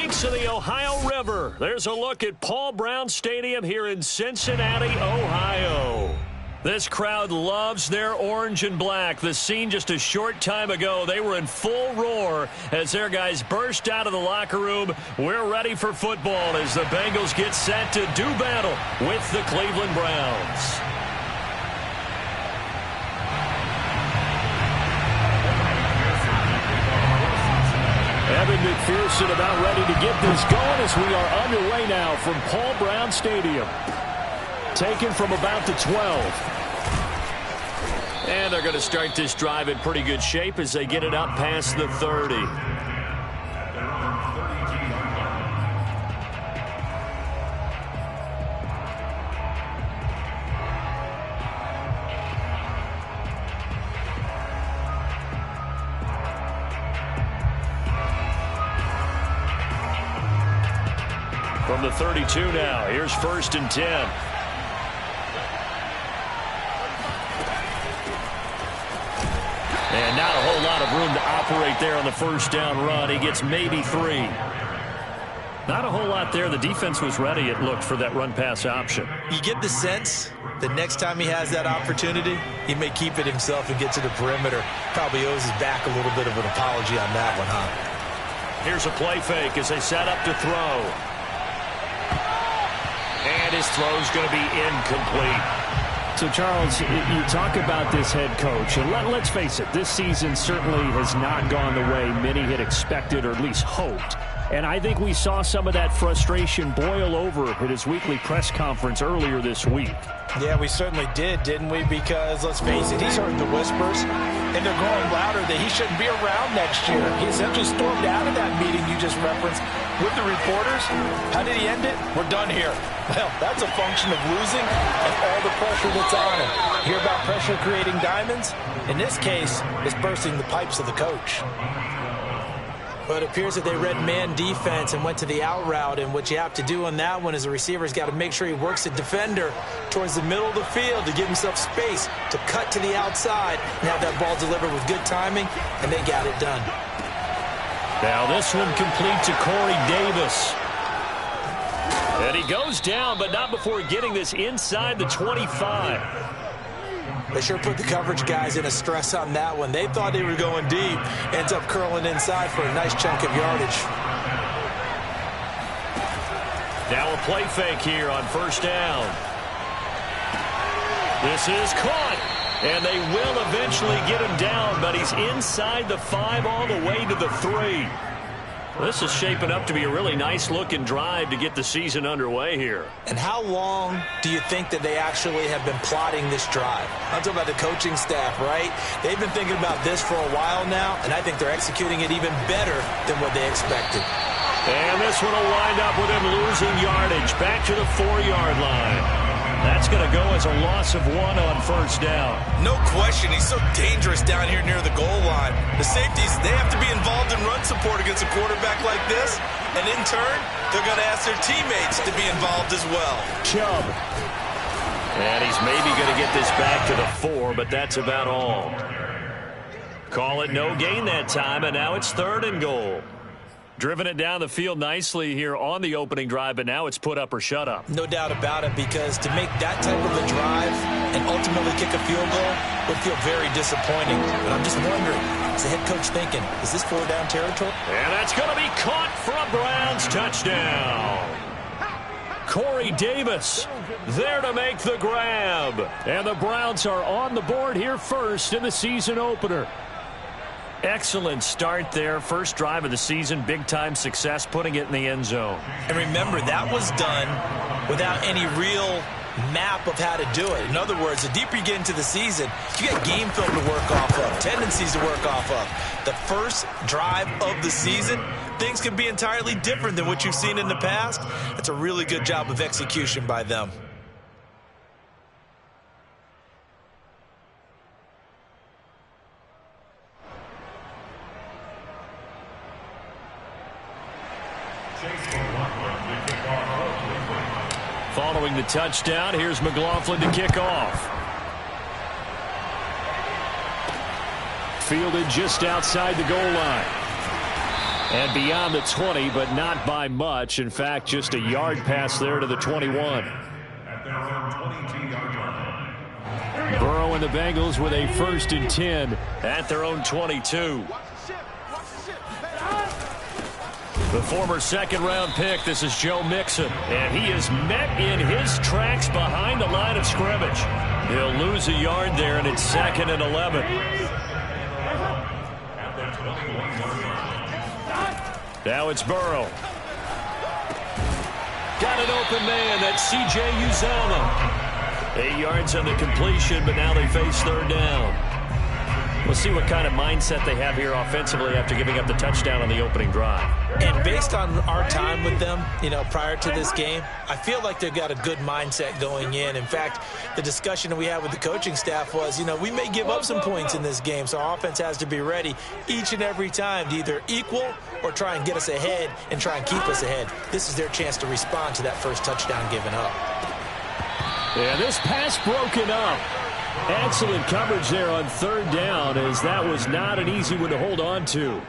banks of the Ohio River. There's a look at Paul Brown Stadium here in Cincinnati, Ohio. This crowd loves their orange and black. The scene just a short time ago, they were in full roar as their guys burst out of the locker room. We're ready for football as the Bengals get set to do battle with the Cleveland Browns. Evan McPherson about ready to get this going as we are underway now from Paul Brown Stadium. Taken from about the 12. And they're going to start this drive in pretty good shape as they get it up past the 30. From the 32 now, here's 1st and 10. And not a whole lot of room to operate there on the first down run. He gets maybe 3. Not a whole lot there. The defense was ready, it looked, for that run-pass option. You get the sense that next time he has that opportunity, he may keep it himself and get to the perimeter. Probably owes his back a little bit of an apology on that one, huh? Here's a play fake as they set up to throw. And his throw's going to be incomplete. So, Charles, you talk about this head coach, and let's face it, this season certainly has not gone the way many had expected or at least hoped. And I think we saw some of that frustration boil over at his weekly press conference earlier this week. Yeah, we certainly did, didn't we? Because, let's face it, he's heard the whispers, and they're growing louder that he shouldn't be around next year. He essentially stormed out of that meeting you just referenced with the reporters. How did he end it? We're done here. Well, that's a function of losing and all the pressure that's on him. Hear about pressure creating diamonds? In this case, it's bursting the pipes of the coach. But it appears that they read man defense and went to the out route, and what you have to do on that one is the receiver's got to make sure he works the defender towards the middle of the field to give himself space to cut to the outside and have that ball delivered with good timing, and they got it done. Now this one complete to Corey Davis. And he goes down, but not before getting this inside the 25. They sure put the coverage guys in a stress on that one. They thought they were going deep. Ends up curling inside for a nice chunk of yardage. Now a play fake here on 1st down. This is caught. And they will eventually get him down, but he's inside the 5 all the way to the 3. This is shaping up to be a really nice-looking drive to get the season underway here. And how long do you think that they actually have been plotting this drive? I'm talking about the coaching staff, right? They've been thinking about this for a while now, and I think they're executing it even better than what they expected. And this one will wind up with him losing yardage back to the 4-yard line. That's going to go as a loss of 1 on 1st down. No question. He's so dangerous down here near the goal line. The safeties, they have to be involved in run support against a quarterback like this. And in turn, they're going to ask their teammates to be involved as well. Chubb. And he's maybe going to get this back to the 4, but that's about all. Call it no gain that time, and now it's 3rd and goal. Driven it down the field nicely here on the opening drive, but now it's put up or shut up. No doubt about it, because to make that type of a drive and ultimately kick a field goal would feel very disappointing. But I'm just wondering, is the head coach thinking, is this 4-down territory? And that's going to be caught for a Browns touchdown. Corey Davis there to make the grab. And the Browns are on the board here first in the season opener. Excellent start there. First drive of the season. Big-time success putting it in the end zone. And remember, that was done without any real map of how to do it. In other words, the deeper you get into the season, you got game film to work off of, tendencies to work off of. The first drive of the season, things can be entirely different than what you've seen in the past. That's a really good job of execution by them. Following the touchdown, here's McLaughlin to kick off. Fielded just outside the goal line. And beyond the 20, but not by much. In fact, just a yard pass there to the 21. Burrow and the Bengals with a 1st and 10 at their own 22. The former second-round pick, this is Joe Mixon, and he is met in his tracks behind the line of scrimmage. He'll lose a yard there, and it's 2nd and 11. Now it's Burrow. Got an open man, that's C.J. Uzomah. 8 yards on the completion, but now they face 3rd down. We'll see what kind of mindset they have here offensively after giving up the touchdown on the opening drive. And based on our time with them, prior to this game, I feel like they've got a good mindset going in. In fact, the discussion that we had with the coaching staff was, we may give up some points in this game, so our offense has to be ready each and every time to either equal or try and get us ahead and try and keep us ahead. This is their chance to respond to that first touchdown given up. And this pass broken up. Excellent coverage there on 3rd down, as that was not an easy one to hold on to.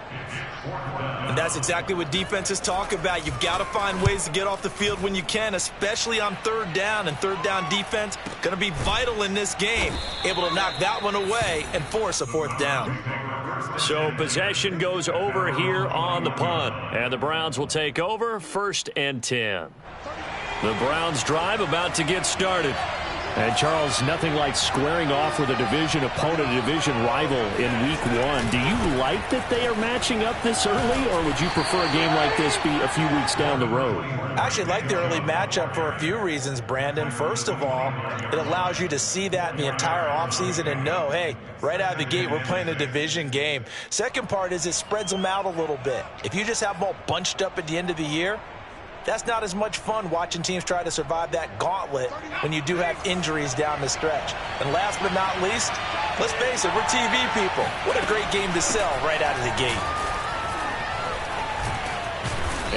And that's exactly what defenses talk about. You've got to find ways to get off the field when you can, especially on 3rd down. And 3rd down defense going to be vital in this game. Able to knock that one away and force a 4th down. So possession goes over here on the punt. And the Browns will take over 1st and 10. The Browns drive about to get started. And, Charles, nothing like squaring off with a division opponent, a division rival in Week 1. Do you like that they are matching up this early, or would you prefer a game like this be a few weeks down the road? I actually like the early matchup for a few reasons, Brandon. First of all, it allows you to see that in the entire offseason and know, hey, right out of the gate, we're playing a division game. Second part is it spreads them out a little bit. If you just have them all bunched up at the end of the year, that's not as much fun watching teams try to survive that gauntlet when you do have injuries down the stretch. And last but not least, let's face it, we're TV people. What a great game to sell right out of the gate.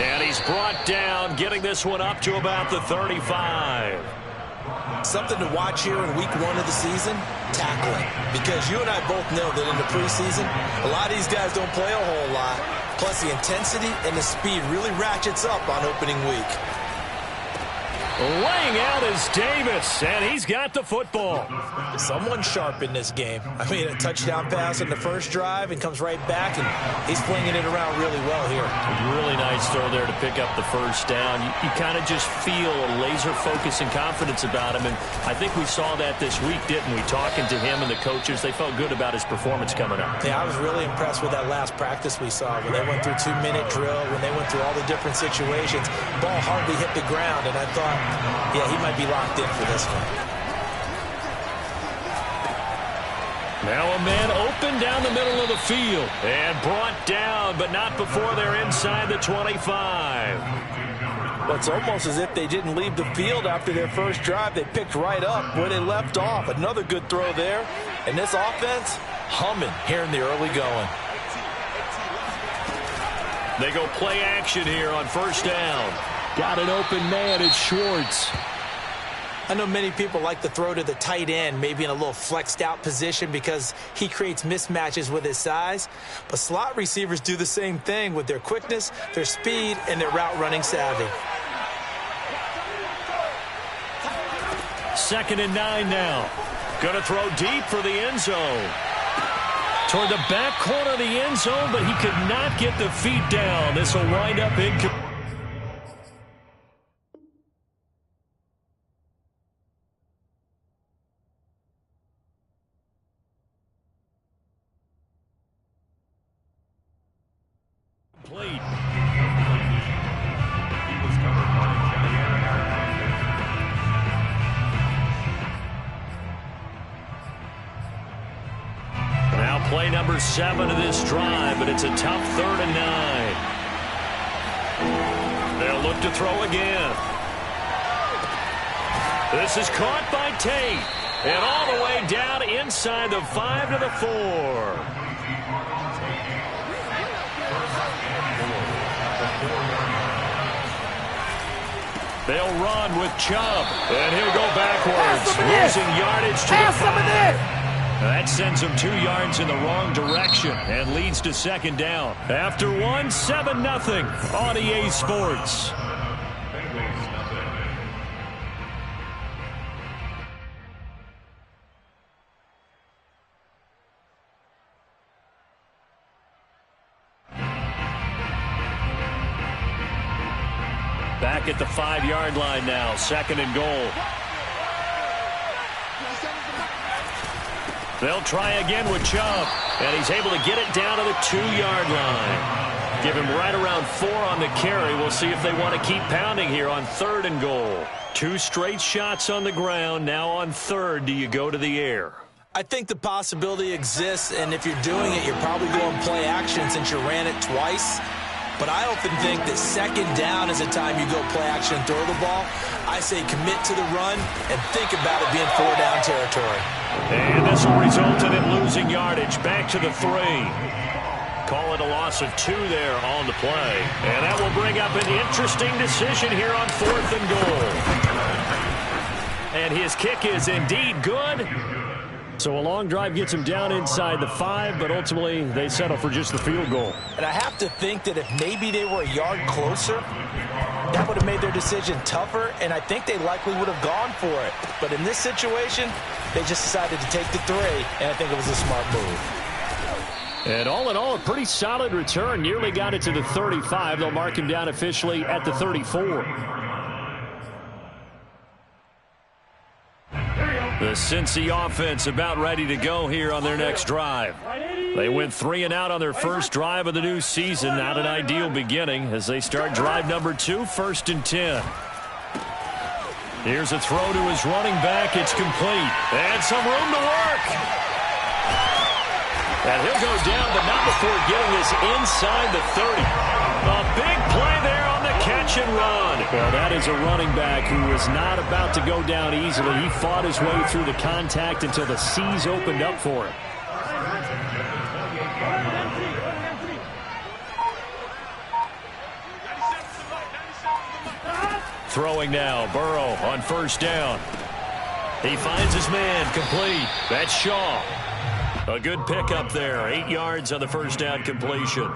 And he's brought down, getting this one up to about the 35. Something to watch here in Week 1 of the season, tackling. Because you and I both know that in the preseason, a lot of these guys don't play a whole lot. Plus, the intensity and the speed really ratchets up on opening week. Laying out is Davis, and he's got the football. Someone sharp in this game. I mean, a touchdown pass on the first drive and comes right back, and he's flinging it around really well here. Really nice throw there to pick up the first down. You kind of just feel a laser focus and confidence about him, and I think we saw that this week, didn't we? Talking to him and the coaches, they felt good about his performance coming up. Yeah, I was really impressed with that last practice we saw when they went through 2-minute drill, when they went through all the different situations. Ball hardly hit the ground, and I thought, yeah, he might be locked in for this one. Now a man open down the middle of the field and brought down, but not before they're inside the 25. Well, it's almost as if they didn't leave the field after their first drive. They picked right up where they left off. Another good throw there. And this offense, humming here in the early going. They go play action here on 1st down. Got an open man, it's Schwartz. I know many people like to throw to the tight end, maybe in a little flexed out position because he creates mismatches with his size. But slot receivers do the same thing with their quickness, their speed, and their route running savvy. 2nd and 9 now. Going to throw deep for the end zone. Toward the back corner of the end zone, but he could not get the feet down. This will wind up incomplete. Now play number 7 of this drive, but it's a tough 3rd and 9. They'll look to throw again. This is caught by Tate. And all the way down inside the 5 to the 4. They'll run with Chubb, and he'll go backwards, losing yardage to the 5. That sends him 2 yards in the wrong direction and leads to second down. After one, 7-0 on EA Sports. Back at the 5-yard line now, second and goal. They'll try again with Chubb, and he's able to get it down to the 2-yard line. Give him right around 4 on the carry. We'll see if they want to keep pounding here on third and goal. 2 straight shots on the ground. Now on third, do you go to the air? I think the possibility exists, and if you're doing it, you're probably going play action since you ran it twice. But I often think that second down is a time you go play action and throw the ball. I say commit to the run and think about it being 4-down territory. And this will result in him losing yardage. Back to the 3. Call it a loss of 2 there on the play. And that will bring up an interesting decision here on fourth and goal. And his kick is indeed good. So a long drive gets him down inside the 5, but ultimately they settle for just the field goal. And I have to think that if maybe they were a yard closer, that would have made their decision tougher, and I think they likely would have gone for it. But in this situation, they just decided to take the 3, and I think it was a smart move. And all in all, a pretty solid return. Nearly got it to the 35. They'll mark him down officially at the 34. The Cincy offense about ready to go here on their next drive. They went 3 and out on their first drive of the new season. Not an ideal beginning as they start drive number 2, first and 10. Here's a throw to his running back. It's complete. And some room to work. And he'll go down, but not before getting this inside the 30. A big play there on the catch and run. Well, that is a running back who is not about to go down easily. He fought his way through the contact until the C's opened up for him. Throwing now, Burrow on first down. He finds his man, complete. That's Shaw. A good pickup there, 8 yards on the first down completion.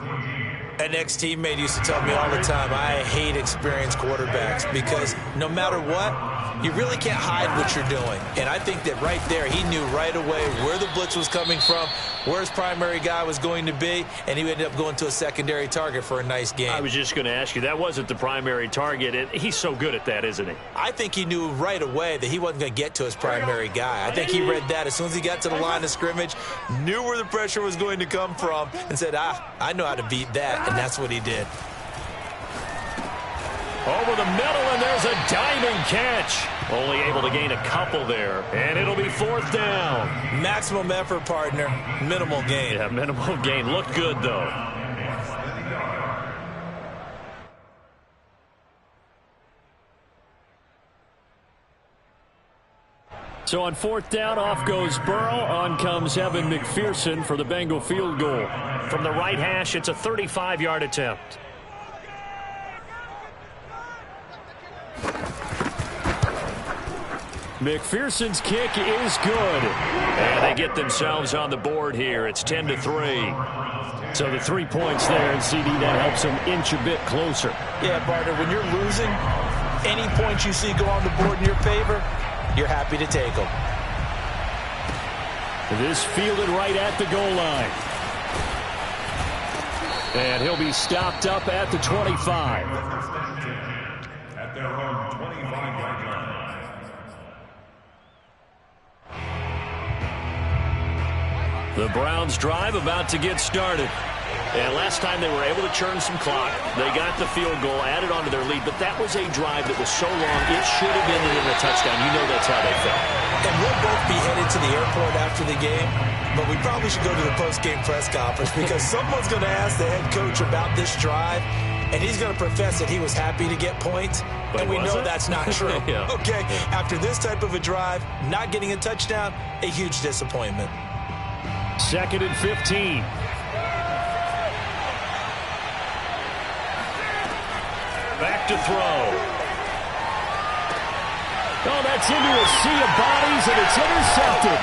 An ex-teammate used to tell me all the time, I hate experienced quarterbacks because no matter what, you really can't hide what you're doing. And I think that right there, he knew right away where the blitz was coming from, where his primary guy was going to be, and he ended up going to a secondary target for a nice game. I was just going to ask you, that wasn't the primary target. He's so good at that, isn't he? I think he knew right away that he wasn't going to get to his primary guy. I think he read that as soon as he got to the line of scrimmage, knew where the pressure was going to come from, and said, I know how to beat that, and that's what he did. Over the middle, and there's a diving catch. Only able to gain a couple there, and it'll be fourth down. Maximum effort, partner. Minimal gain. Yeah, minimal gain. Looked good, though. So on fourth down, off goes Burrow. On comes Evan McPherson for the Bengal field goal. From the right hash, it's a 35-yard attempt. McPherson's kick is good. And they get themselves on the board here. It's 10-3. So the 3 points there, and CD, that helps them inch a bit closer. Yeah, partner, when you're losing, any points you see go on the board in your favor, you're happy to take them. This fielded right at the goal line. And he'll be stopped up at the 25. At their own 25-yard line. The Browns drive about to get started. And last time they were able to churn some clock. They got the field goal, added on to their lead. But that was a drive that was so long, it should have ended in a touchdown. You know that's how they felt. And we'll both be headed to the airport after the game. But we probably should go to the post-game press conference because someone's going to ask the head coach about this drive. And he's going to profess that he was happy to get points. But and we know that's not true. Yeah. Okay, after this type of a drive, not getting a touchdown, a huge disappointment. Second and 15. Back to throw. Oh, that's into a sea of bodies, and it's intercepted.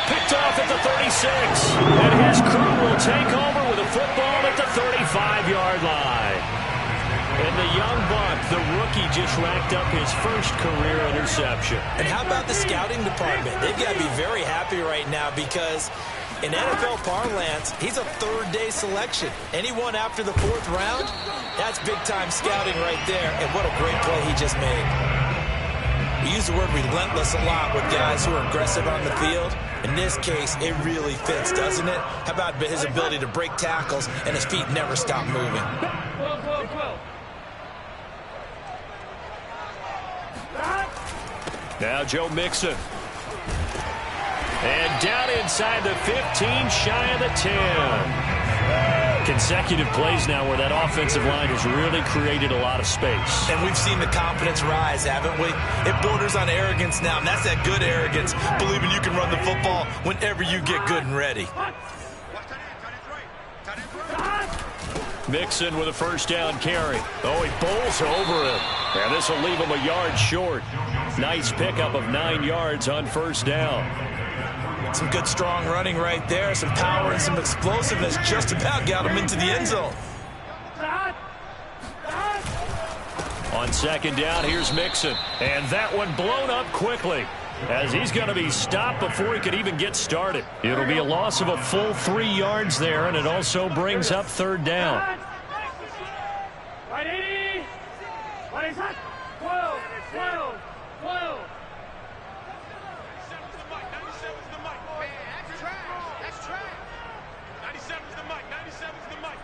picked off at the 36. And his crew will take over with a football at the 35-yard line. And the young buck, the rookie, just racked up his first career interception. And how about the scouting department? They've got to be very happy right now because in NFL parlance, he's a third-day selection. Anyone after the 4th round, that's big-time scouting right there. And what a great play he just made. We use the word relentless a lot with guys who are aggressive on the field. In this case, it really fits, doesn't it? How about his ability to break tackles and his feet never stop moving? Now Joe Mixon. And down inside the 15, shy of the 10. Consecutive plays now where that offensive line has really created a lot of space. And we've seen the confidence rise, haven't we? It borders on arrogance now, and that's that good arrogance, believing you can run the football whenever you get good and ready. Mixon with a first down carry. Oh, he bowls over him. And this will leave him a yard short. Nice pickup of 9 yards on first down. Some good, strong running right there. Some power and some explosiveness just about got him into the end zone. On second down, here's Mixon. And that one blown up quickly, as he's going to be stopped before he could even get started. It'll be a loss of a full 3 yards there, and it also brings up third down. Right 80. Right 12. 12. 12.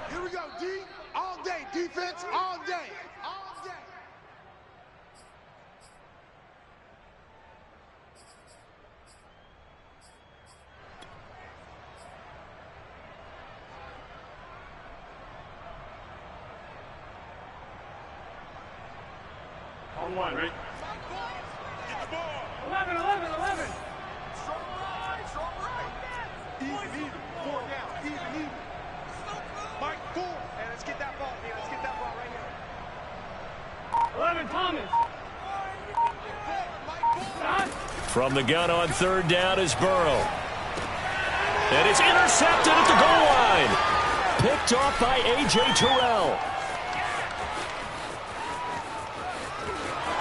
Here we go, D, all day, defense, all day, all day. On one, right? Get the ball. 11, 11, 11. Strong right. Even, 4 down, even. Mike, 4. And let's get that ball, man. Let's get that ball right here. 11, Thomas. From the gun on third down is Burrow. And it's intercepted at the goal line. Picked off by A.J. Terrell.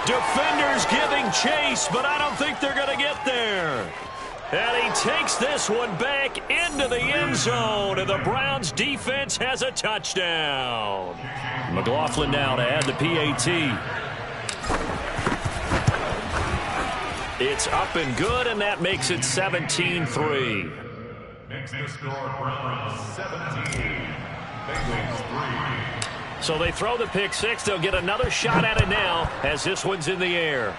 Defenders giving chase, but I don't think they're going to get there. And he takes this one back into the end zone, and the Browns defense has a touchdown. McLaughlin now to add the PAT. It's up and good, and that makes it 17-3. Makes the score Browns 17, Bengals 3. So they throw the pick six. They'll get another shot at it now as this one's in the air.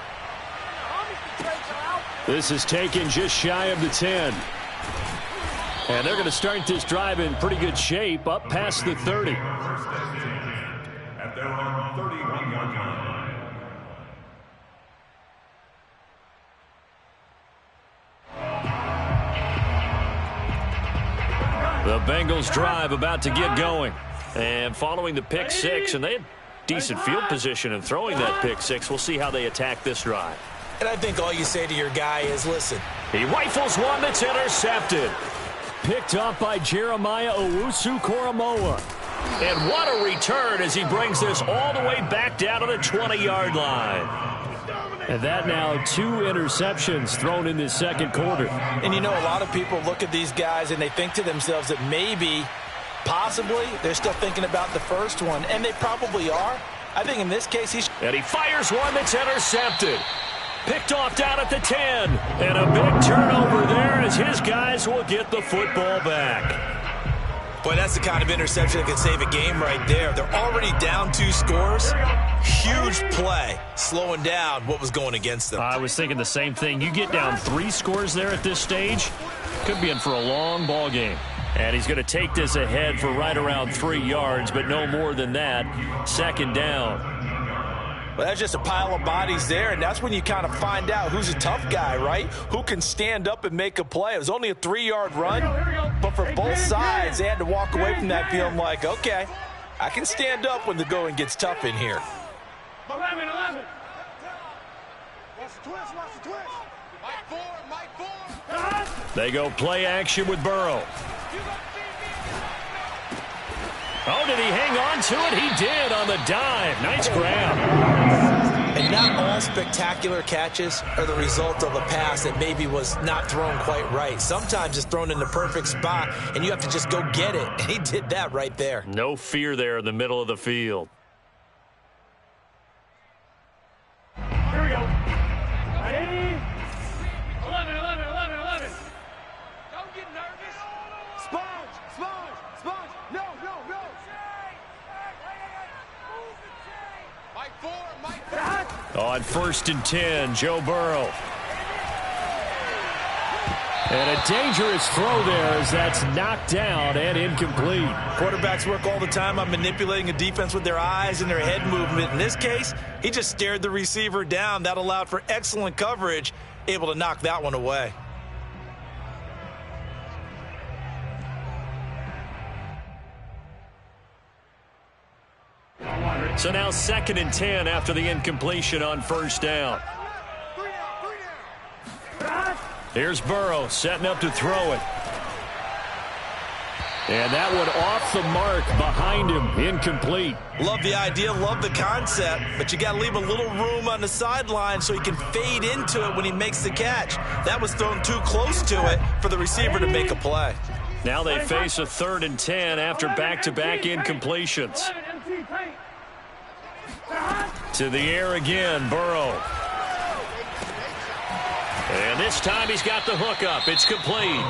This is taken just shy of the 10. And they're going to start this drive in pretty good shape, up past the 30. At their own 31-yard line. The Bengals drive about to get going. And following the pick six, and they had decent field position in throwing that pick six. We'll see how they attack this drive. And I think all you say to your guy is, listen. He rifles one that's intercepted. Picked up by Jeremiah Owusu-Koramoah. And what a return as he brings this all the way back down to the 20-yard line. And that now 2 interceptions thrown in this second quarter. And you know, a lot of people look at these guys and they think to themselves that maybe, possibly, they're still thinking about the first one. And they probably are. I think in this case, And he fires one that's intercepted. Picked off down at the 10. And a big turnover there as his guys will get the football back. Boy, that's the kind of interception that could save a game right there. They're already down 2 scores. Huge play, slowing down what was going against them. I was thinking the same thing. You get down 3 scores there at this stage, could be in for a long ball game. And he's going to take this ahead for right around 3 yards, but no more than that. Second down. Well, that's just a pile of bodies there, and that's when you kind of find out who's a tough guy, right? Who can stand up and make a play. It was only a 3-yard run, but for both sides, they had to walk away from that feeling like, okay, I can stand up when the going gets tough in here. 11, 11. Watch the twist, watch the twist. They go play action with Burrow. Oh, did he hang on to it? He did on the dive. Nice grab. And not all spectacular catches are the result of a pass that maybe was not thrown quite right. Sometimes it's thrown in the perfect spot, and you have to just go get it. And he did that right there. No fear there in the middle of the field. Here we go. Ready? 11, 11, 11, 11. Don't get nervous. Sponge, sponge, sponge. No, no, no. Mike 4, Mike 4. On 1st and 10, Joe Burrow. And a dangerous throw there as that's knocked down and incomplete. Quarterbacks work all the time on manipulating a defense with their eyes and their head movement. In this case, he just stared the receiver down. That allowed for excellent coverage, able to knock that one away. So now 2nd and 10 after the incompletion on 1st down. Here's Burrow setting up to throw it. And that one off the mark behind him, incomplete. Love the idea, love the concept, but you got to leave a little room on the sideline so he can fade into it when he makes the catch. That was thrown too close to it for the receiver to make a play. Now they face a 3rd and 10 after back-to-back incompletions. To the air again, Burrow. And this time he's got the hook up. It's complete.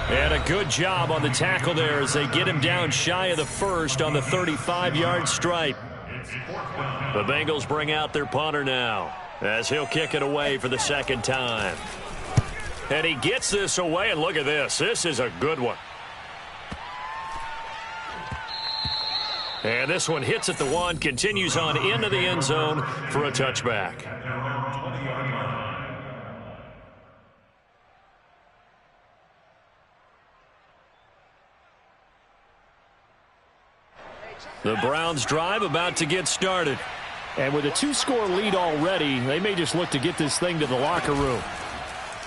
And a good job on the tackle there as they get him down shy of the first on the 35-yard stripe. The Bengals bring out their punter now as he'll kick it away for the 2nd time. And he gets this away, and look at this. This is a good one. And this one hits at the 1, continues on into the end zone for a touchback. The Browns drive about to get started. And with a 2-score lead already, they may just look to get this thing to the locker room.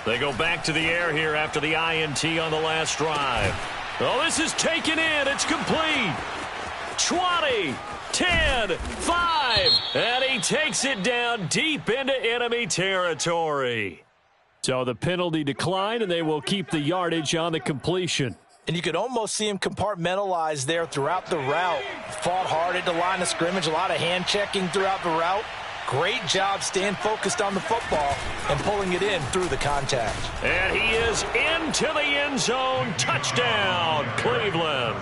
They go back to the air here after the INT on the last drive. Oh, this is taken in. It's complete. 20, 10, 5, and he takes it down deep into enemy territory. So the penalty declined, and they will keep the yardage on the completion. And you could almost see him compartmentalize there throughout the route. Fought hard at the line of scrimmage, a lot of hand checking throughout the route. Great job staying focused on the football and pulling it in through the contact. And he is into the end zone. Touchdown, Cleveland.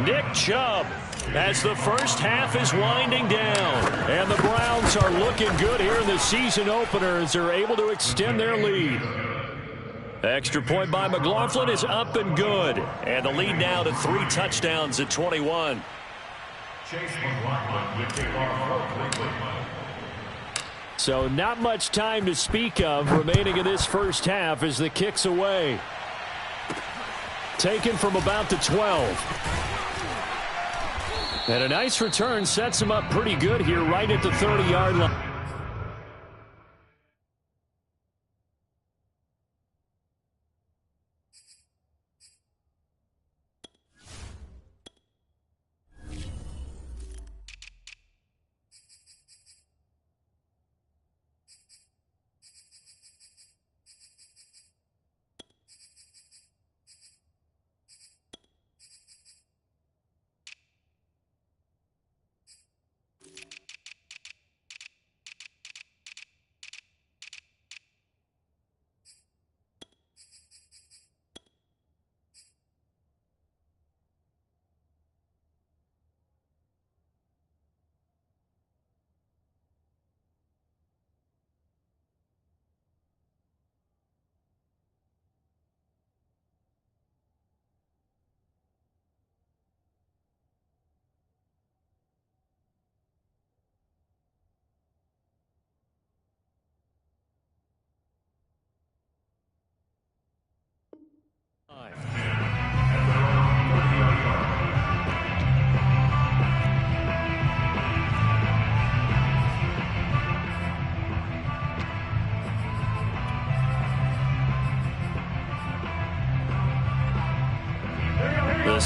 Nick Chubb as the first half is winding down. And the Browns are looking good here in the season opener as they're able to extend their lead. Extra point by McLaughlin is up and good. And the lead now to 3 touchdowns at 21. Chase McCoy with the Cleveland. So not much time to speak of remaining in this first half as the kick's away. Taken from about the 12. And a nice return sets him up pretty good here right at the 30-yard line.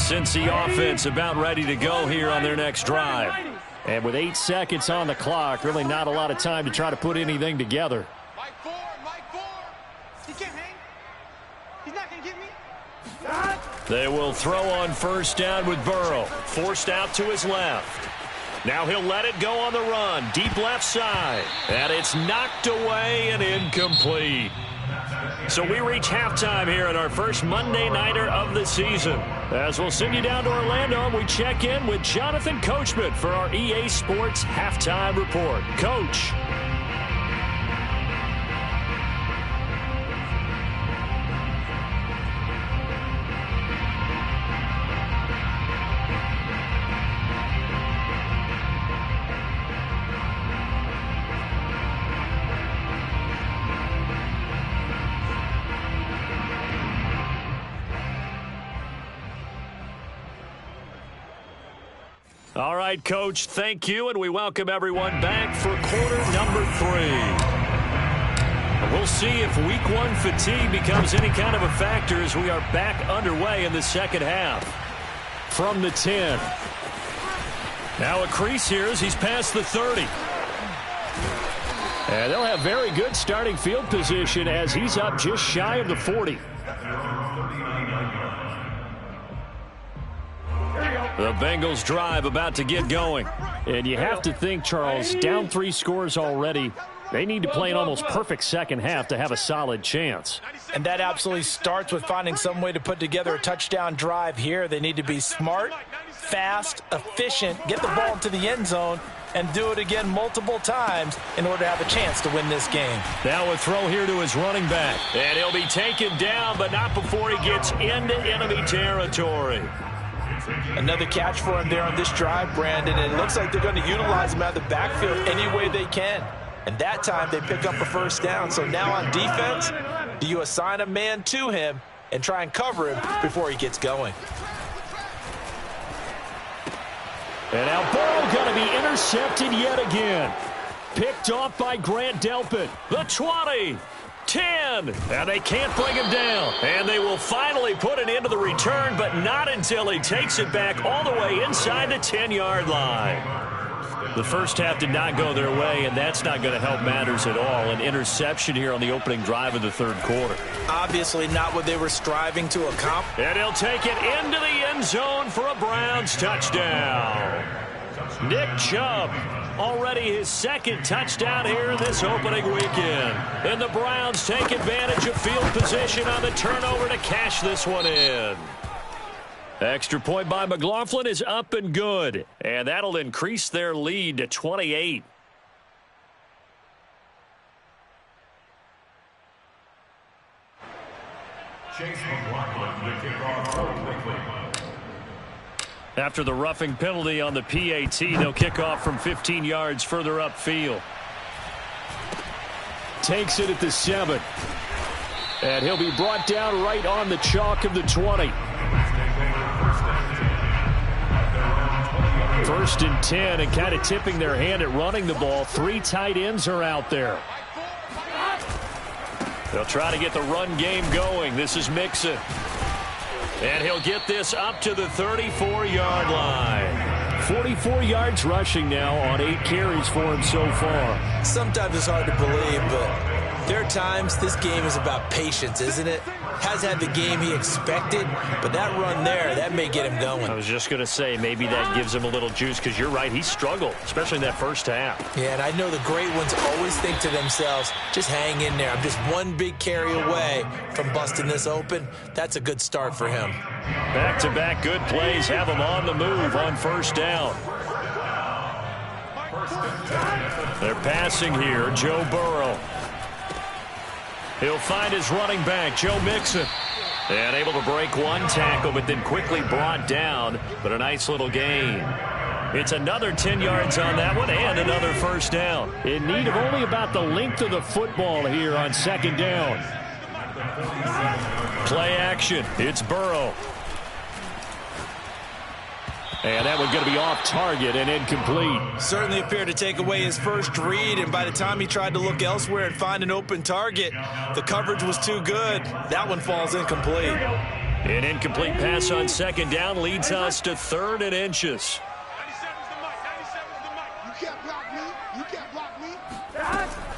Cincy offense about ready to go here on their next drive. And with 8 seconds on the clock, really not a lot of time to try to put anything together. Mike Ford. He can't hang. He's not going to get me. They will throw on first down with Burrow. Forced out to his left. Now he'll let it go on the run. Deep left side. And it's knocked away and incomplete. So we reach halftime here in our first Monday Nighter of the season. As we'll send you down to Orlando, we check in with Jonathan Coachman for our EA Sports Halftime Report. Coach. All right, Coach, thank you, and we welcome everyone back for quarter number 3. We'll see if week 1 fatigue becomes any kind of a factor as we are back underway in the second half. From the 10. Now a crease here as he's past the 30. And they'll have very good starting field position as he's up just shy of the 40. The Bengals drive about to get going. And you have to think, Charles, down 3 scores already. They need to play an almost perfect second half to have a solid chance. And that absolutely starts with finding some way to put together a touchdown drive here. They need to be smart, fast, efficient, get the ball into the end zone, and do it again multiple times in order to have a chance to win this game. Now a throw here to his running back. And he'll be taken down, but not before he gets into enemy territory. Another catch for him there on this drive, Brandon. And it looks like they're going to utilize him out of the backfield any way they can. And that time they pick up a first down. So now on defense, do you assign a man to him and try and cover him before he gets going? And now Burrow going to be intercepted yet again. Picked off by Grant Delpit. The 20. 10, and they can't bring him down. And they will finally put an end to the return, but not until he takes it back all the way inside the 10-yard line. The first half did not go their way, and that's not going to help matters at all. An interception here on the opening drive of the third quarter. Obviously not what they were striving to accomplish. And he'll take it into the end zone for a Browns touchdown. Nick Chubb. Already his second touchdown here in this opening weekend. And the Browns take advantage of field position on the turnover to cash this one in. Extra point by McLaughlin is up and good. And that'll increase their lead to 28. Chase McCoy with kickoff for Cleveland. After the roughing penalty on the PAT, they'll kick off from 15 yards further upfield. Takes it at the 7. And he'll be brought down right on the chalk of the 20. 1st and 10, and kind of tipping their hand at running the ball. 3 tight ends are out there. They'll try to get the run game going. This is Mixon. And he'll get this up to the 34-yard line. 44 yards rushing now on 8 carries for him so far. Sometimes it's hard to believe, but there are times this game is about patience, isn't it? Has had the game he expected, but that run there, that may get him going. I was just going to say, maybe that gives him a little juice, because you're right, he struggled, especially in that first half. Yeah, and I know the great ones always think to themselves, just hang in there. I'm just one big carry away from busting this open. That's a good start for him. Back-to-back good plays have him on the move on first down. They're passing here, Joe Burrow. He'll find his running back, Joe Mixon. And able to break one tackle, but then quickly brought down. But a nice little gain. It's another 10 yards on that one and another first down. In need of only about the length of the football here on second down. Play action. It's Burrow. And that one's going to be off target and incomplete. Certainly appeared to take away his first read, and by the time he tried to look elsewhere and find an open target, the coverage was too good. That one falls incomplete. An incomplete pass on second down leads us to 3rd and inches. 97's the mic. 97's the mic. You can't block me. You can't block me.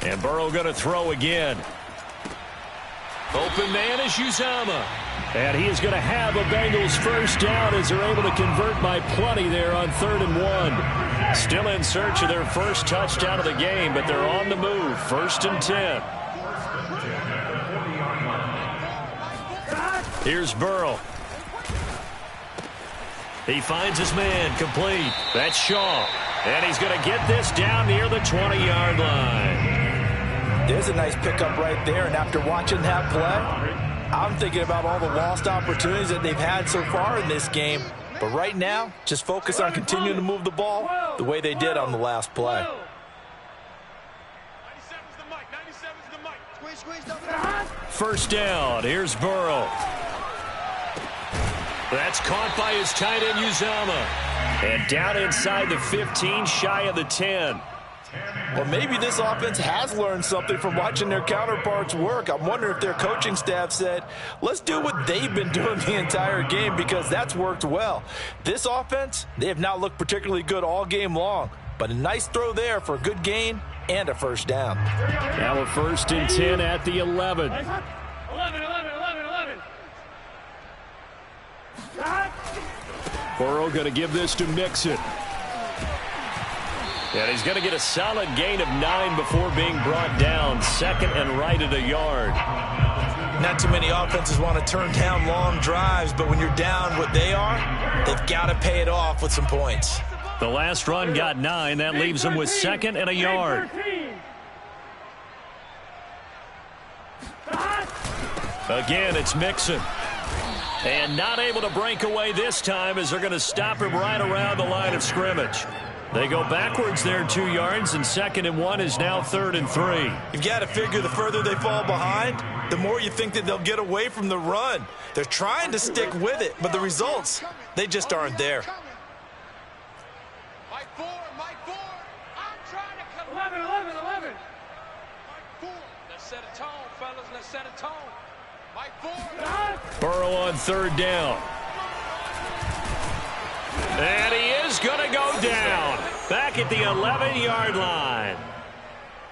And Burrow going to throw again. Open man is Uzomah. And he is going to have a Bengals first down as they're able to convert by plenty there on 3rd and 1. Still in search of their first touchdown of the game, but they're on the move. 1st and 10. Here's Burrow. He finds his man complete. That's Shaw. And he's going to get this down near the 20-yard line. There's a nice pickup right there, and after watching that play, I'm thinking about all the lost opportunities that they've had so far in this game. But right now, just focus on continuing to move the ball the way they did on the last play. 97's the mic. 97's the mic. Squeeze. First down. Here's Burrow. That's caught by his tight end, Uzomah. And down inside the 15, shy of the 10. Well, maybe this offense has learned something from watching their counterparts work. I'm wondering if their coaching staff said, let's do what they've been doing the entire game, because that's worked well. This offense, they have not looked particularly good all game long, but a nice throw there for a good gain and a first down. Now a 1st and 10 at the 11. 11. Burrow going to give this to Mixon. And he's going to get a solid gain of 9 before being brought down. 2nd and right at a yard. Not too many offenses want to turn down long drives, but when you're down what they are, they've got to pay it off with some points. The last run got 9. That leaves him with 2nd and a yard. Again, it's Mixon. And not able to break away this time as they're going to stop him right around the line of scrimmage. They go backwards there 2 yards, and 2nd and 1 is now 3rd and 3. You've got to figure the further they fall behind, the more you think that they'll get away from the run. They're trying to stick with it, but the results, they just aren't there. Mike 4. I'm trying to come. 11. Mike 4. Let's set a tone, fellas. Let's set a tone. Mike 4. Burrow on 3rd down. And he is going to go down. Back at the 11-yard line.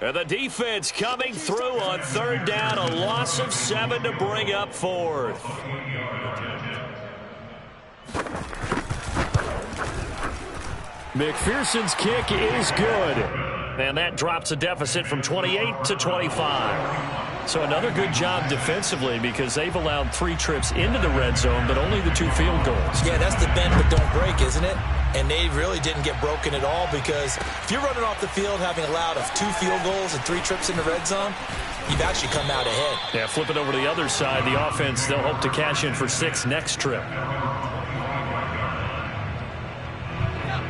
And the defense coming through on 3rd down. A loss of 7 to bring up 4th. McPherson's kick is good. And that drops a deficit from 28 to 25. So another good job defensively, because they've allowed 3 trips into the red zone, but only the 2 field goals. Yeah, that's the bend but don't break, isn't it? And they really didn't get broken at all, because if you're running off the field having allowed 2 field goals and 3 trips in the red zone, you've actually come out ahead. Yeah, flip it over to the other side. The offense, they'll hope to cash in for 6 next trip.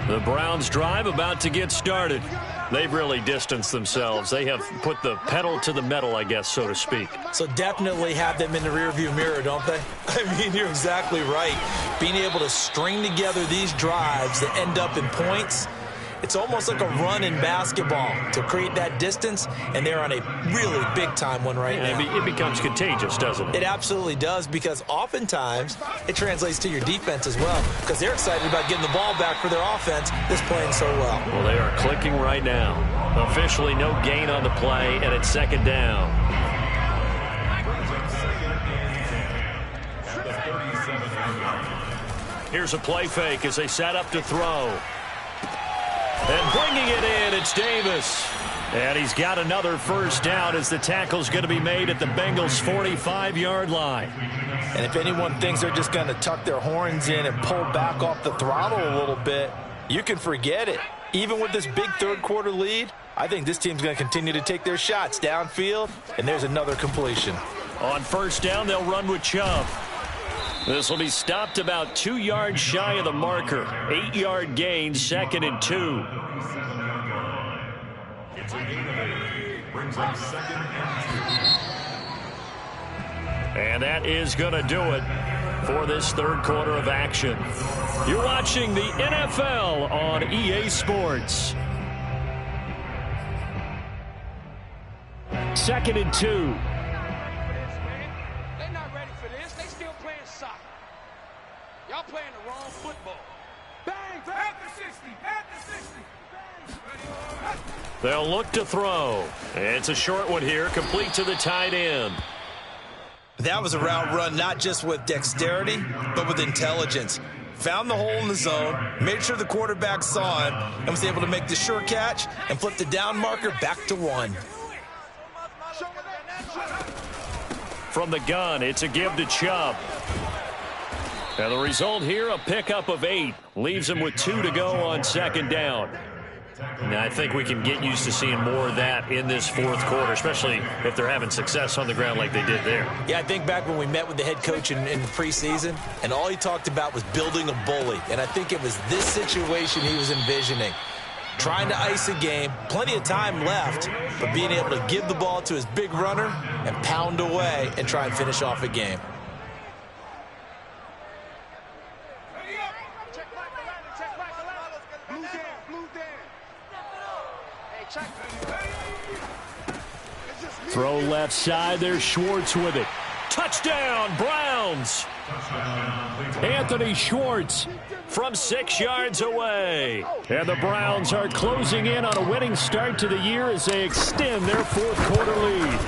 The Browns drive about to get started. They've really distanced themselves. They have put the pedal to the metal, I guess, so to speak. So definitely have them in the rearview mirror, don't they? I mean, you're exactly right. Being able to string together these drives that end up in points, it's almost like a run in basketball to create that distance, and they're on a really big-time one right now. It becomes contagious, doesn't it? It absolutely does, because oftentimes it translates to your defense as well, because they're excited about getting the ball back for their offense that's playing so well. Well, they are clicking right now. Officially no gain on the play, and it's 2nd down. Here's a play fake as they set up to throw. And bringing it in, it's Davis. And he's got another first down as the tackle's going to be made at the Bengals' 45-yard line. And if anyone thinks they're just going to tuck their horns in and pull back off the throttle a little bit, you can forget it. Even with this big third-quarter lead, I think this team's going to continue to take their shots downfield, and there's another completion. On first down, they'll run with Chubb. This will be stopped about 2 yards shy of the marker. 8-yard gain, 2nd and 2. And that is going to do it for this 3rd quarter of action. You're watching the NFL on EA Sports. 2nd and 2. They're not ready for this. They still playing soccer. They'll look to throw. It's a short one here, complete to the tight end. That was a route run not just with dexterity, but with intelligence. Found the hole in the zone, made sure the quarterback saw him, and was able to make the sure catch and flip the down marker back to 1. From the gun, it's a give to Chubb. And the result here, a pickup of 8. Leaves him with 2 to go on second down. Now, I think we can get used to seeing more of that in this fourth quarter, especially if they're having success on the ground like they did there. Yeah, I think back when we met with the head coach in preseason, and all he talked about was building a bully. And I think it was this situation he was envisioning. Trying to ice a game, plenty of time left, but being able to give the ball to his big runner and pound away and try and finish off a game. Throw left side. There's Schwartz with it. Touchdown, Browns! Anthony Schwartz From 6 yards away. And the Browns are closing in on a winning start to the year as they extend their fourth quarter lead.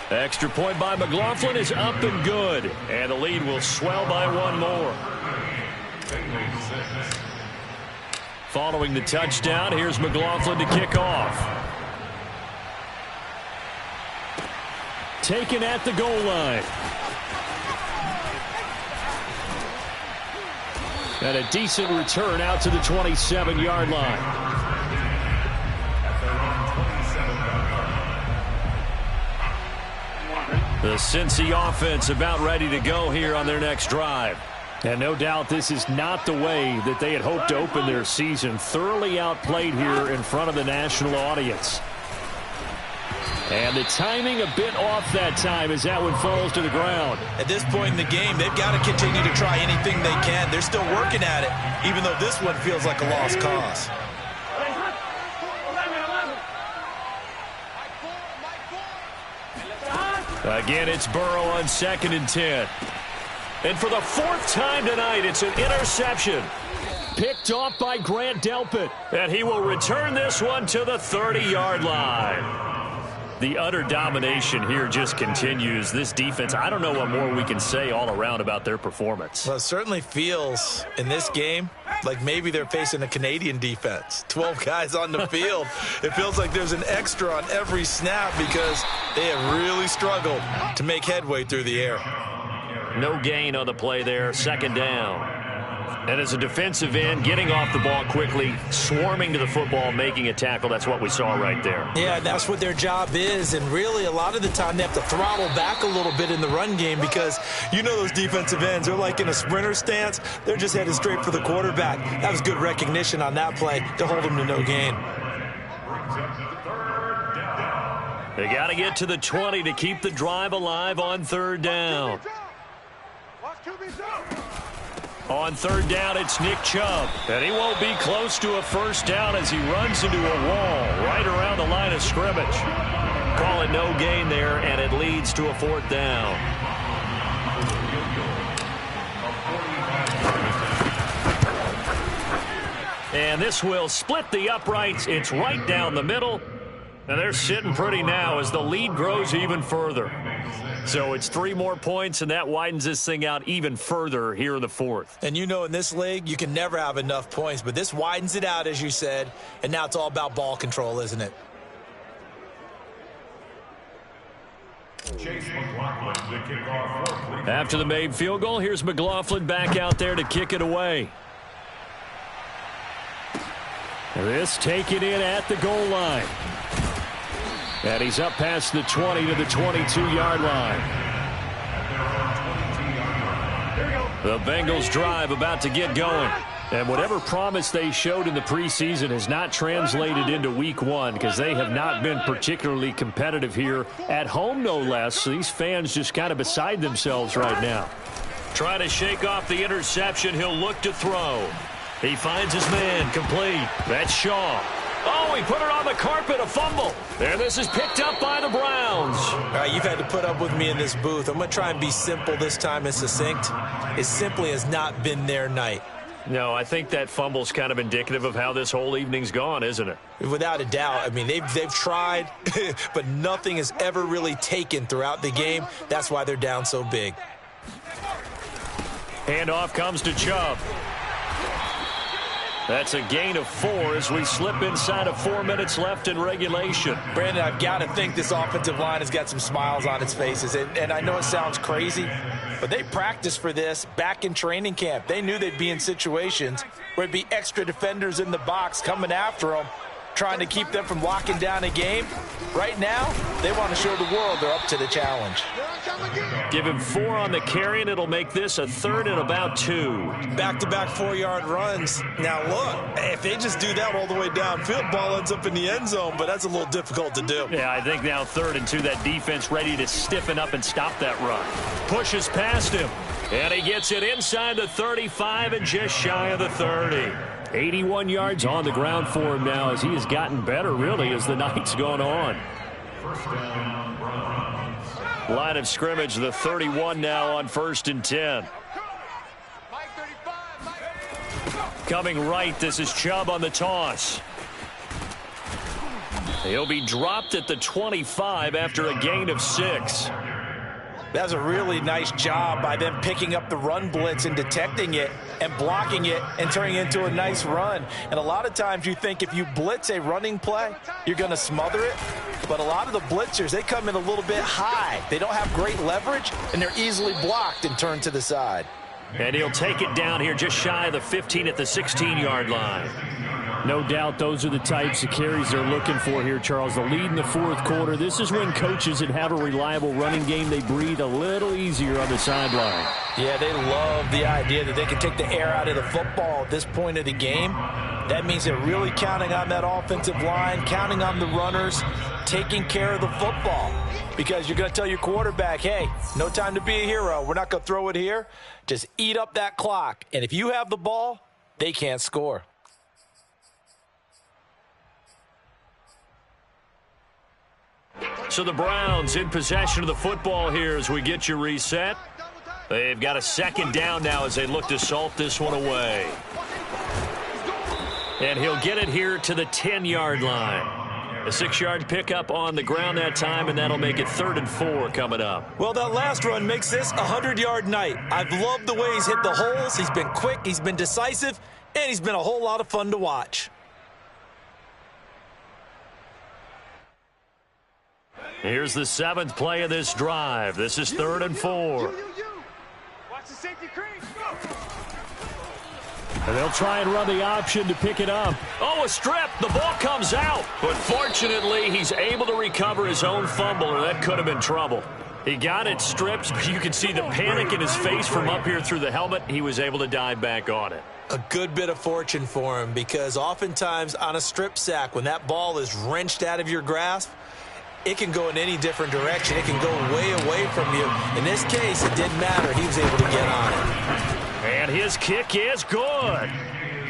Extra point by McLaughlin is up and good. And the lead will swell by 1 more. Following the touchdown, here's McLaughlin to kick off. Taken at the goal line. And a decent return out to the 27-yard line. The Cincy offense about ready to go here on their next drive. And no doubt this is not the way that they had hoped to open their season. Thoroughly outplayed here in front of the national audience. And the timing a bit off that time as that one falls to the ground. At this point in the game, they've got to continue to try anything they can. They're still working at it, even though this one feels like a lost cause. Again, it's Burrow on 2nd and 10. And for the 4th time tonight, it's an interception. Picked off by Grant Delpit. And he will return this one to the 30-yard line. The utter domination here just continues. This defense, I don't know what more we can say all around about their performance. Well, it certainly feels in this game like maybe they're facing a Canadian defense. 12 guys on the field. It feels like there's an extra on every snap because they have really struggled to make headway through the air. No gain on the play there, 2nd down. And as a defensive end, getting off the ball quickly, swarming to the football, making a tackle, that's what we saw right there. Yeah, that's what their job is, and really a lot of the time they have to throttle back a little bit in the run game because you know those defensive ends, they're like in a sprinter stance. They're just headed straight for the quarterback. That was good recognition on that play to hold them to no gain. They got to get to the 20 to keep the drive alive on 3rd down. On 3rd down, it's Nick Chubb. And he won't be close to a 1st down as he runs into a wall right around the line of scrimmage. Call it no gain there, and it leads to a 4th down. And this will split the uprights. It's right down the middle. And they're sitting pretty now as the lead grows even further. So it's 3 more points, and that widens this thing out even further here in the 4th. And you know in this league, you can never have enough points, but this widens it out, as you said, and now it's all about ball control, isn't it? Chase McCoy to kick off. After the made field goal, here's McLaughlin back out there to kick it away. This taken in at the goal line. And he's up past the 20 to the 22-yard line. The Bengals drive about to get going. And whatever promise they showed in the preseason has not translated into week 1 because they have not been particularly competitive here at home, no less. So these fans just kind of beside themselves right now. Trying to shake off the interception. He'll look to throw. He finds his man complete. That's Shaw. Oh, he put it on the carpet, a fumble. And this is picked up by the Browns. All right, you've had to put up with me in this booth. I'm going to try and be simple this time and succinct. It simply has not been their night. No, I think that fumble's kind of indicative of how this whole evening's gone, isn't it? Without a doubt. I mean, they've tried, but nothing has ever really taken throughout the game. That's why they're down so big. Handoff comes to Chubb. That's a gain of 4 as we slip inside of 4 minutes left in regulation. Brandon, I've got to think this offensive line has got some smiles on its faces. And I know it sounds crazy, but they practiced for this back in training camp. They knew they'd be in situations where it'd be extra defenders in the box coming after them, trying to keep them from locking down a game. Right now, they want to show the world they're up to the challenge. Give him 4 on the carry, and it'll make this a 3rd and about 2. Back-to-back 4-yard runs. Now, look, if they just do that all the way downfield, ball ends up in the end zone, but that's a little difficult to do. Yeah, I think now 3rd and 2, that defense ready to stiffen up and stop that run. Pushes past him, and he gets it inside the 35 and just shy of the 30. 81 yards on the ground for him now as he has gotten better, really, as the night's gone on. Line of scrimmage, the 31 now on 1st and 10. Coming right, this is Chubb on the toss. He'll be dropped at the 25 after a gain of 6. That's a really nice job by them picking up the run blitz and detecting it and blocking it and turning it into a nice run. And a lot of times you think if you blitz a running play, you're going to smother it. But a lot of the blitzers, they come in a little bit high. They don't have great leverage, and they're easily blocked and turned to the side. And he'll take it down here just shy of the 15 at the 16-yard line. No doubt those are the types of carries they're looking for here, Charles. The lead in the 4th quarter. This is when coaches that have a reliable running game, they breathe a little easier on the sideline. Yeah, they love the idea that they can take the air out of the football at this point of the game. That means they're really counting on that offensive line, counting on the runners, taking care of the football. Because you're going to tell your quarterback, hey, no time to be a hero. We're not going to throw it here. Just eat up that clock. And if you have the ball, they can't score. So the Browns in possession of the football here as we get you reset. They've got a 2nd down now as they look to salt this one away. And he'll get it here to the 10-yard line. A 6-yard pickup on the ground that time, and that'll make it 3rd and 4 coming up. Well, that last run makes this a 100-yard night. I've loved the way he's hit the holes. He's been quick, he's been decisive, and he's been a whole lot of fun to watch. Here's the 7th play of this drive. This is 3rd and 4. Watch the safety creep. And they'll try and run the option to pick it up. Oh, a strip. The ball comes out. But fortunately, he's able to recover his own fumble, or that could have been trouble. He got it stripped. You can see the panic in his face from up here through the helmet. He was able to dive back on it. A good bit of fortune for him, because oftentimes on a strip sack, when that ball is wrenched out of your grasp, it can go in any different direction. It can go way away from you. In this case, it didn't matter. He was able to get on it. And his kick is good.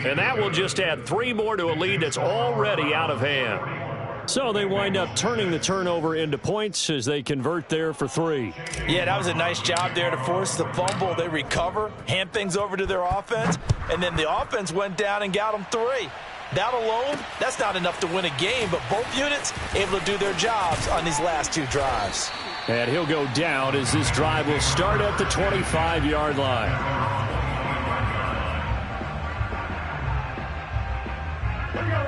And that will just add 3 more to a lead that's already out of hand. So they wind up turning the turnover into points as they convert there for 3. Yeah, that was a nice job there to force the fumble. They recover, hand things over to their offense, and then the offense went down and got them 3. That alone, that's not enough to win a game, but both units able to do their jobs on these last 2 drives. And he'll go down as this drive will start at the 25-yard line.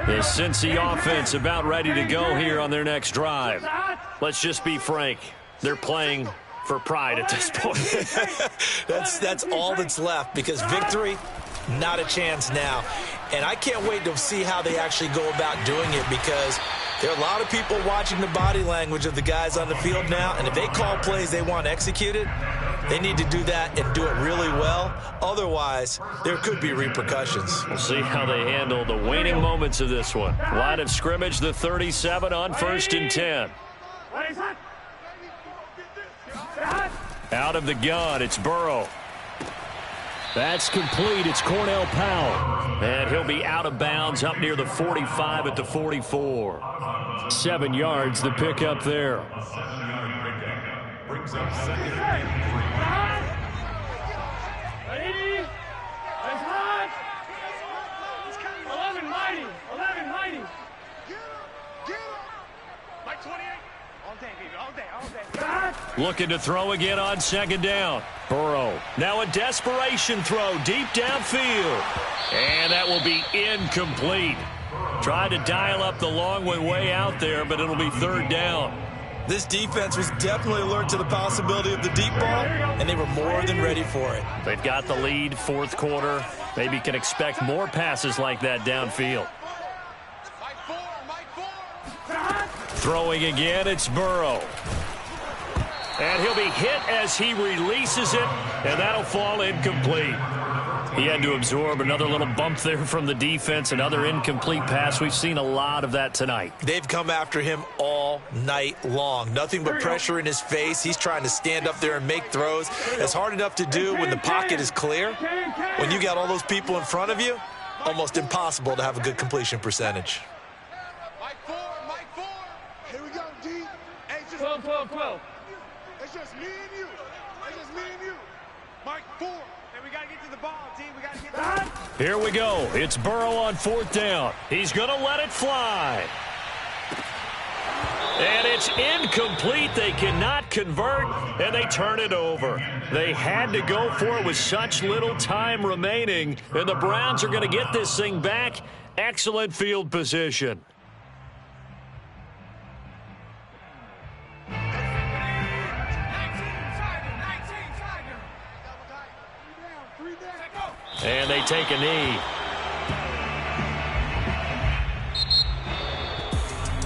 The Cincy offense about ready to go here on their next drive. Let's just be frank. They're playing for pride at this point. That's all that's left, because victory, not a chance now. And I can't wait to see how they actually go about doing it, because there are a lot of people watching the body language of the guys on the field now, and if they call plays they want executed, they need to do that and do it really well. Otherwise, there could be repercussions. We'll see how they handle the waning moments of this one. Line of scrimmage, the 37 on 1st and 10. Out of the gun, it's Burrow. That's complete. It's Cornell Powell. And he'll be out of bounds up near the 45 at the 44. 7 yards, the pickup there. Brings up 2nd. All day, baby. All day. All day. Looking to throw again on second down. Burrow. Now a desperation throw deep downfield. And that will be incomplete. Tried to dial up the long way out there, but it'll be third down. This defense was definitely alert to the possibility of the deep ball, and they were more than ready for it. They've got the lead, fourth quarter. Maybe can expect more passes like that downfield. Throwing again, it's Burrow. And he'll be hit as he releases it, and that'll fall incomplete. He had to absorb another little bump there from the defense, another incomplete pass. We've seen a lot of that tonight. They've come after him all night long. Nothing but pressure in his face. He's trying to stand up there and make throws. It's hard enough to do when the pocket is clear. When you got all those people in front of you, almost impossible to have a good completion percentage. Mike 4. Here we go, D. Hey, just 12. It's just me and you. Mike 4. Hey, we got to get to the ball, D. We got to get to the ball. Here we go. It's Burrow on fourth down. He's going to let it fly. And it's incomplete. They cannot convert, and they turn it over. They had to go for it with such little time remaining, and the Browns are going to get this thing back. Excellent field position. And they take a knee.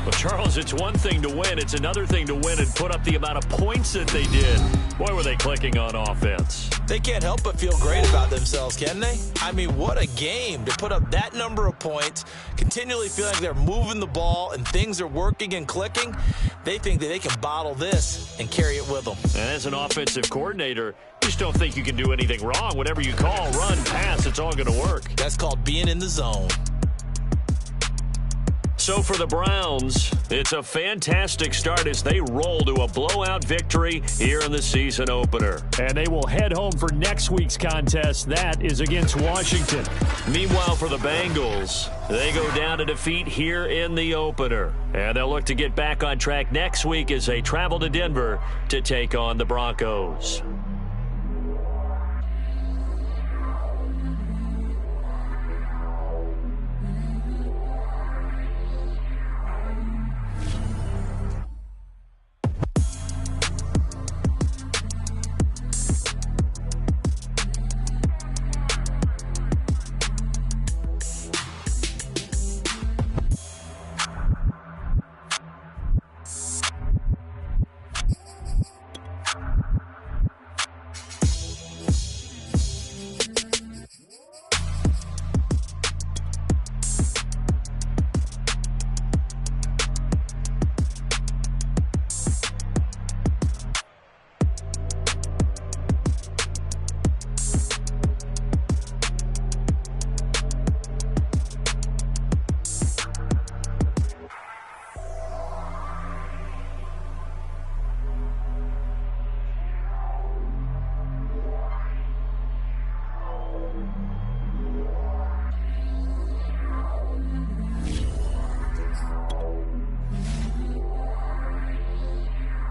Well, Charles, it's one thing to win. It's another thing to win and put up the amount of points that they did. Boy, were they clicking on offense. They can't help but feel great about themselves, can they? I mean, what a game to put up that number of points, continually feeling like they're moving the ball and things are working and clicking. They think that they can bottle this and carry it with them. And as an offensive coordinator, you just don't think you can do anything wrong. Whatever you call, run, pass, it's all going to work. That's called being in the zone. So for the Browns, it's a fantastic start as they roll to a blowout victory here in the season opener. And they will head home for next week's contest. That is against Washington. Meanwhile, for the Bengals, they go down to defeat here in the opener. And they'll look to get back on track next week as they travel to Denver to take on the Broncos.